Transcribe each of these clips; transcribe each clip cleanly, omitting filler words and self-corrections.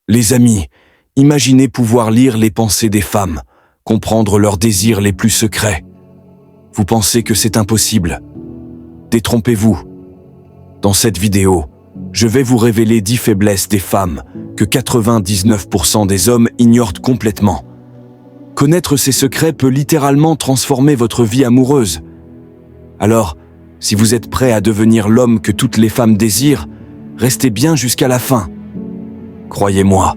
Les amis, imaginez pouvoir lire les pensées des femmes, comprendre leurs désirs les plus secrets. Vous pensez que c'est impossible? Détrompez-vous. Dans cette vidéo, je vais vous révéler 10 faiblesses des femmes que 99% des hommes ignorent complètement. Connaître ces secrets peut littéralement transformer votre vie amoureuse. Alors, si vous êtes prêt à devenir l'homme que toutes les femmes désirent, restez bien jusqu'à la fin. Croyez-moi,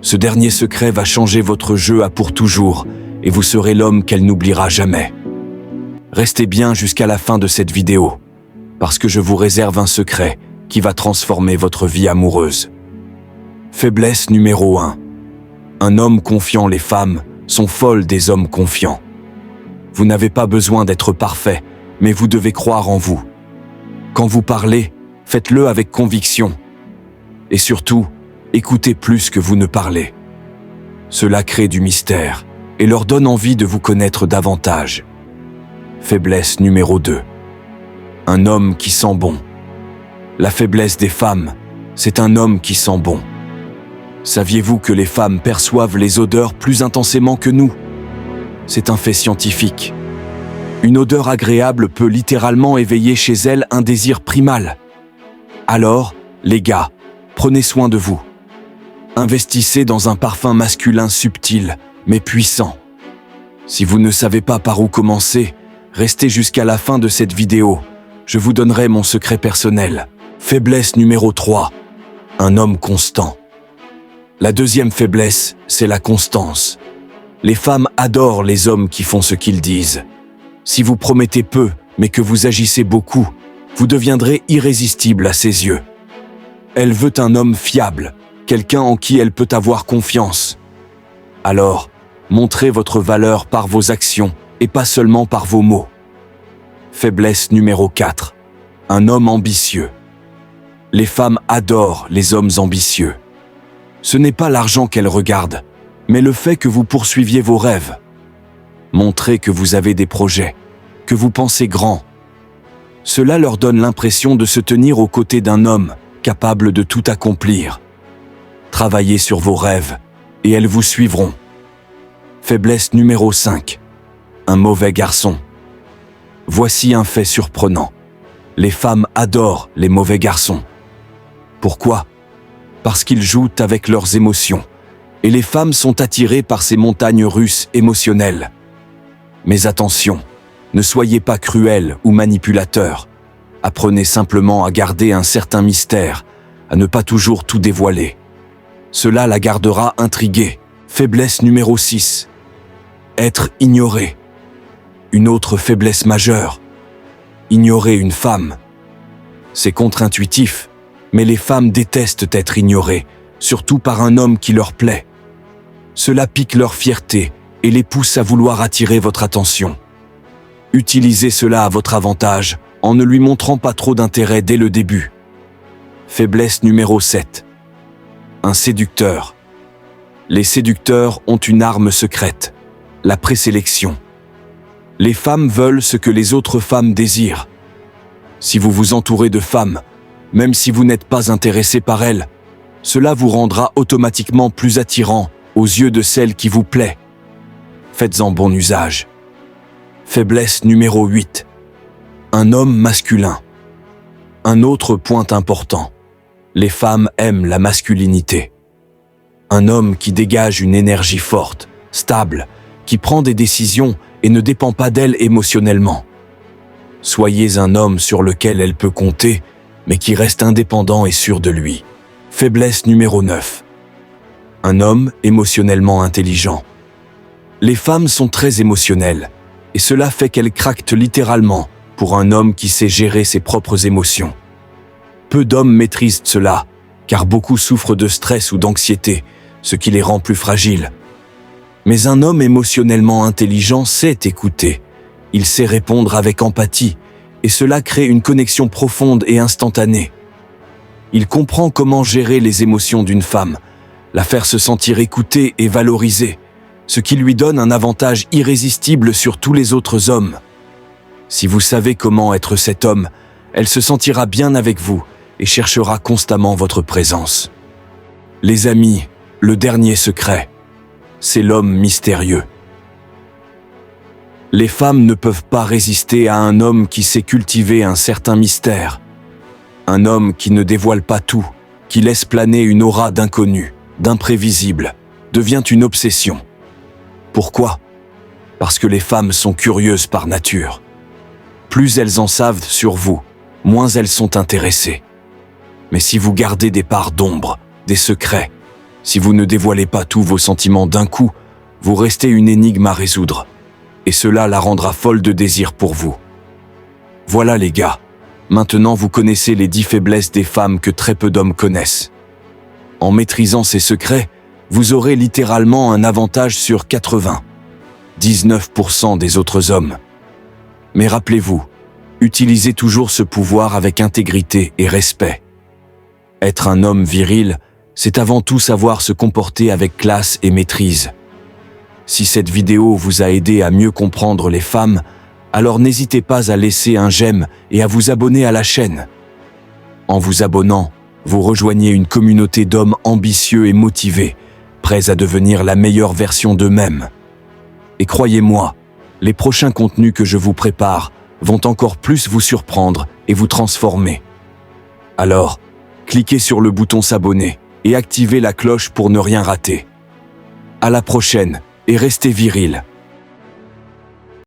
ce dernier secret va changer votre jeu à pour toujours et vous serez l'homme qu'elle n'oubliera jamais. Restez bien jusqu'à la fin de cette vidéo, parce que je vous réserve un secret qui va transformer votre vie amoureuse. Faiblesse numéro 1. Un homme confiant. Les femmes sont folles des hommes confiants. Vous n'avez pas besoin d'être parfait, mais vous devez croire en vous. Quand vous parlez, faites-le avec conviction. Et surtout, écoutez plus que vous ne parlez. Cela crée du mystère et leur donne envie de vous connaître davantage. Faiblesse numéro 2. Un homme qui sent bon. La faiblesse des femmes, c'est un homme qui sent bon. Saviez-vous que les femmes perçoivent les odeurs plus intensément que nous? C'est un fait scientifique. Une odeur agréable peut littéralement éveiller chez elles un désir primal. Alors, les gars, prenez soin de vous. Investissez dans un parfum masculin subtil, mais puissant. Si vous ne savez pas par où commencer, restez jusqu'à la fin de cette vidéo. Je vous donnerai mon secret personnel. Faiblesse numéro 3. Un homme constant. La deuxième faiblesse, c'est la constance. Les femmes adorent les hommes qui font ce qu'ils disent. Si vous promettez peu, mais que vous agissez beaucoup, vous deviendrez irrésistible à ses yeux. Elle veut un homme fiable, quelqu'un en qui elle peut avoir confiance. Alors, montrez votre valeur par vos actions et pas seulement par vos mots. Faiblesse numéro 4. Un homme ambitieux. Les femmes adorent les hommes ambitieux. Ce n'est pas l'argent qu'elles regardent, mais le fait que vous poursuiviez vos rêves. Montrez que vous avez des projets, que vous pensez grand. Cela leur donne l'impression de se tenir aux côtés d'un homme capable de tout accomplir. Travaillez sur vos rêves et elles vous suivront. Faiblesse numéro 5. Un mauvais garçon. Voici un fait surprenant. Les femmes adorent les mauvais garçons. Pourquoi? Parce qu'ils jouent avec leurs émotions, et les femmes sont attirées par ces montagnes russes émotionnelles. Mais attention, ne soyez pas cruel ou manipulateur. Apprenez simplement à garder un certain mystère, à ne pas toujours tout dévoiler. Cela la gardera intriguée. Faiblesse numéro 6. Être ignoré. Une autre faiblesse majeure. Ignorer une femme. C'est contre-intuitif, mais les femmes détestent être ignorées, surtout par un homme qui leur plaît. Cela pique leur fierté et les pousse à vouloir attirer votre attention. Utilisez cela à votre avantage en ne lui montrant pas trop d'intérêt dès le début. Faiblesse numéro 7. Un séducteur. Les séducteurs ont une arme secrète, la présélection. Les femmes veulent ce que les autres femmes désirent. Si vous vous entourez de femmes, même si vous n'êtes pas intéressé par elles, cela vous rendra automatiquement plus attirant aux yeux de celle qui vous plaît. Faites-en bon usage. Faiblesse numéro 8. Un homme masculin. Un autre point important. Les femmes aiment la masculinité. Un homme qui dégage une énergie forte, stable, qui prend des décisions et ne dépend pas d'elle émotionnellement. Soyez un homme sur lequel elle peut compter, mais qui reste indépendant et sûr de lui. Faiblesse numéro 9. Un homme émotionnellement intelligent. Les femmes sont très émotionnelles, et cela fait qu'elles craquent littéralement pour un homme qui sait gérer ses propres émotions. Peu d'hommes maîtrisent cela, car beaucoup souffrent de stress ou d'anxiété, ce qui les rend plus fragiles. Mais un homme émotionnellement intelligent sait écouter. Il sait répondre avec empathie, et cela crée une connexion profonde et instantanée. Il comprend comment gérer les émotions d'une femme, la faire se sentir écoutée et valorisée, ce qui lui donne un avantage irrésistible sur tous les autres hommes. Si vous savez comment être cet homme, elle se sentira bien avec vous et cherchera constamment votre présence. Les amis, Le dernier secret, c'est l'homme mystérieux. Les femmes ne peuvent pas résister à un homme qui sait cultiver un certain mystère. Un homme qui ne dévoile pas tout, qui laisse planer une aura d'inconnu, d'imprévisible, devient une obsession. Pourquoi ? Parce que les femmes sont curieuses par nature. Plus elles en savent sur vous, moins elles sont intéressées. Mais si vous gardez des parts d'ombre, des secrets, si vous ne dévoilez pas tous vos sentiments d'un coup, vous restez une énigme à résoudre. Et cela la rendra folle de désir pour vous. Voilà les gars, maintenant vous connaissez les 10 faiblesses des femmes que très peu d'hommes connaissent. En maîtrisant ces secrets, vous aurez littéralement un avantage sur 99% des autres hommes. Mais rappelez-vous, utilisez toujours ce pouvoir avec intégrité et respect. Être un homme viril, c'est avant tout savoir se comporter avec classe et maîtrise. Si cette vidéo vous a aidé à mieux comprendre les femmes, alors n'hésitez pas à laisser un j'aime et à vous abonner à la chaîne. En vous abonnant, vous rejoignez une communauté d'hommes ambitieux et motivés, prêts à devenir la meilleure version d'eux-mêmes. Et croyez-moi, les prochains contenus que je vous prépare vont encore plus vous surprendre et vous transformer. Alors, cliquez sur le bouton s'abonner et activez la cloche pour ne rien rater. À la prochaine et restez viril.